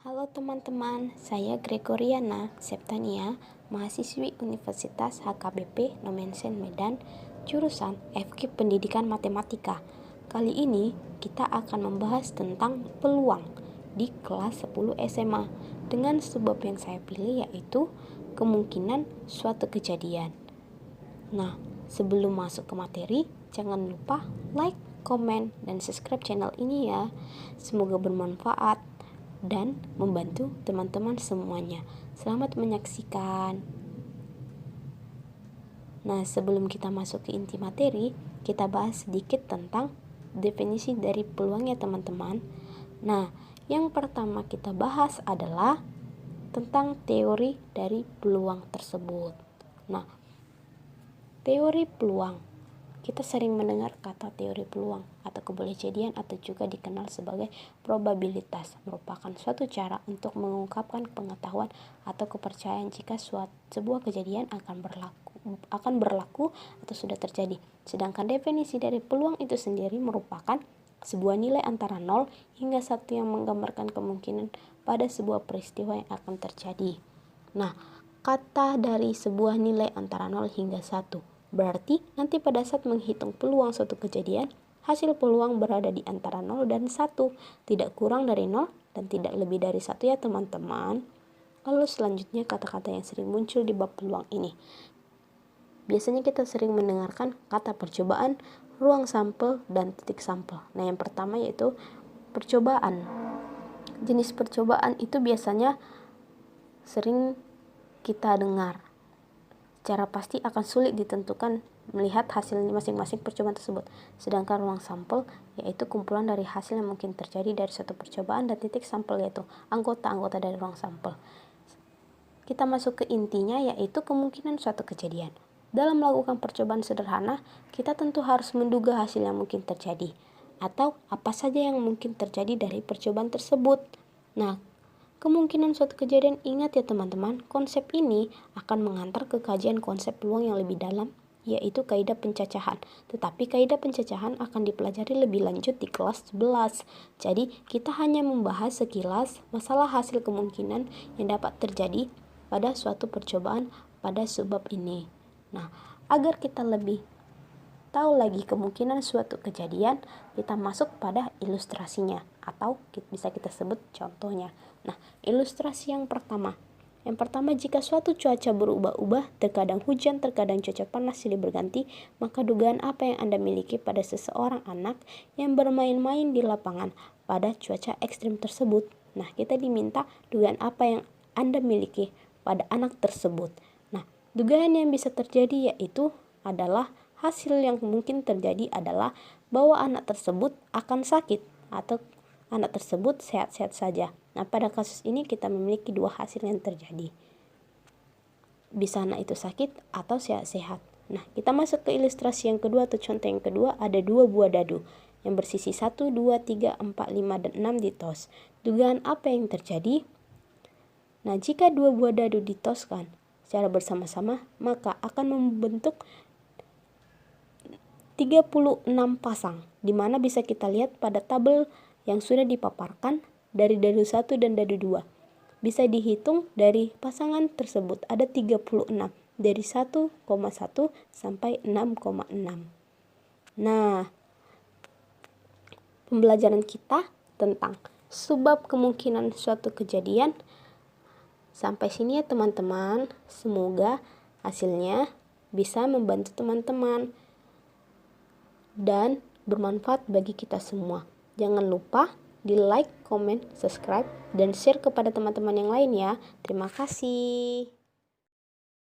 Halo teman-teman, saya Gregoriana Septania, mahasiswi Universitas HKBP Nomensen Medan, jurusan FK Pendidikan Matematika. Kali ini kita akan membahas tentang peluang di kelas 10 SMA dengan sebab yang saya pilih yaitu kemungkinan suatu kejadian. Nah, sebelum masuk ke materi, jangan lupa like, komen, dan subscribe channel ini ya. Semoga bermanfaat dan membantu teman-teman semuanya. Selamat menyaksikan. Nah, sebelum kita masuk ke inti materi, kita bahas sedikit tentang definisi dari peluangnya teman-teman. Nah, yang pertama kita bahas adalah tentang teori dari peluang tersebut. Nah, teori peluang, kita sering mendengar kata teori peluang atau kebolehjadian atau juga dikenal sebagai probabilitas, merupakan suatu cara untuk mengungkapkan pengetahuan atau kepercayaan jika sebuah kejadian akan berlaku atau sudah terjadi. Sedangkan definisi dari peluang itu sendiri merupakan sebuah nilai antara 0 hingga 1 yang menggambarkan kemungkinan pada sebuah peristiwa yang akan terjadi. Nah, kata dari sebuah nilai antara 0 hingga 1 berarti nanti pada saat menghitung peluang suatu kejadian, hasil peluang berada di antara 0 dan 1, tidak kurang dari 0 dan tidak lebih dari 1 ya teman-teman. Lalu selanjutnya kata-kata yang sering muncul di bab peluang ini. Biasanya kita sering mendengarkan kata percobaan, ruang sampel, dan titik sampel. Nah, yang pertama yaitu percobaan. Jenis percobaan itu biasanya sering kita dengar. Secara pasti akan sulit ditentukan melihat hasil masing-masing percobaan tersebut. Sedangkan ruang sampel yaitu kumpulan dari hasil yang mungkin terjadi dari suatu percobaan, dan titik sampel yaitu anggota-anggota dari ruang sampel. Kita masuk ke intinya yaitu kemungkinan suatu kejadian. Dalam melakukan percobaan sederhana, kita tentu harus menduga hasil yang mungkin terjadi atau apa saja yang mungkin terjadi dari percobaan tersebut. Nah, kemungkinan suatu kejadian, ingat ya teman-teman, konsep ini akan mengantar ke kajian konsep peluang yang lebih dalam, yaitu kaidah pencacahan. Tetapi kaidah pencacahan akan dipelajari lebih lanjut di kelas 11. Jadi, kita hanya membahas sekilas masalah hasil kemungkinan yang dapat terjadi pada suatu percobaan pada subbab ini. Nah, agar kita lebih tahu lagi kemungkinan suatu kejadian, kita masuk pada ilustrasinya atau bisa kita sebut contohnya. Nah, ilustrasi yang pertama. Yang pertama, jika suatu cuaca berubah-ubah, terkadang hujan, terkadang cuaca panas silih berganti, maka dugaan apa yang Anda miliki pada seseorang anak yang bermain-main di lapangan pada cuaca ekstrim tersebut? Nah, kita diminta dugaan apa yang Anda miliki pada anak tersebut. Nah, dugaan yang bisa terjadi yaitu adalah hasil yang mungkin terjadi adalah bahwa anak tersebut akan sakit atau anak tersebut sehat-sehat saja. Nah, pada kasus ini kita memiliki dua hasil yang terjadi. Bisa anak itu sakit atau sehat-sehat. Nah, kita masuk ke ilustrasi yang kedua atau contoh yang kedua. Ada dua buah dadu yang bersisi 1, 2, 3, 4, 5, dan 6 ditos. Dugaan apa yang terjadi? Nah, jika dua buah dadu ditoskan secara bersama-sama, maka akan membentuk 36 pasang, di mana bisa kita lihat pada tabel yang sudah dipaparkan dari dadu 1 dan dadu 2. Bisa dihitung dari pasangan tersebut ada 36 dari 1,1 sampai 6,6. Nah, pembelajaran kita tentang sebab kemungkinan suatu kejadian sampai sini ya teman-teman. Semoga hasilnya bisa membantu teman-teman dan bermanfaat bagi kita semua. Jangan lupa di like, comment, subscribe, dan share kepada teman-teman yang lain ya. Terima kasih.